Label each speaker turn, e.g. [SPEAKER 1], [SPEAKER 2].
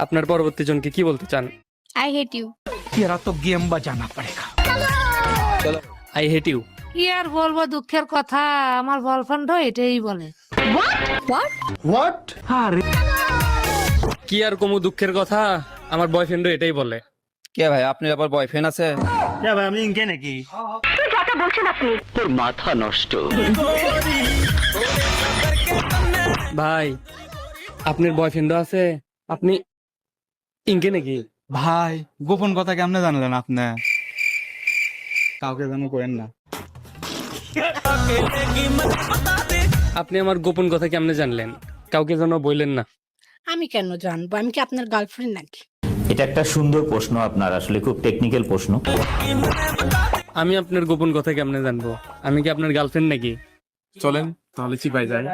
[SPEAKER 1] আপনার পরবর্তী জনকে কি বলতে চান?
[SPEAKER 2] I hate you.
[SPEAKER 3] तेरा तो गेम बजाना पड़ेगा।
[SPEAKER 1] I hate you.
[SPEAKER 4] কি আর বলবো, দুঃখের কথা, আমার বয়ফ্রেন্ড এটাই বলে।
[SPEAKER 1] কি আর কমু দুঃখের কথা, আমার বয়ফ্রেন্ডও এটাই বলে।
[SPEAKER 5] কে ভাই আপনার আবার বয়ফ্রেন্ড আছে?
[SPEAKER 1] ভাই আপনার বয়ফ্রেন্ডও আছে, আপনি ইনকে নাকি?
[SPEAKER 6] ভাই গোপন কথা কেমনে জানলেন আপনি? কাউকে যেন করেন না।
[SPEAKER 1] আপনি আমার গোপন কথা কেমনে জানলেন? কাউকে যেন বললেন না।
[SPEAKER 4] আমি কেন জানবো? আমি কি আপনার গার্লফ্রেন্ড নাকি?
[SPEAKER 7] এটা একটা সুন্দর প্রশ্ন আপনার, আসলে খুব টেকনিক্যাল প্রশ্ন।
[SPEAKER 1] আমি আপনার গোপন কথা কেমনে জানবো? আমি কি আপনার গার্লফ্রেন্ড নাকি?
[SPEAKER 6] চলেন তাহলে চিপাই যায়।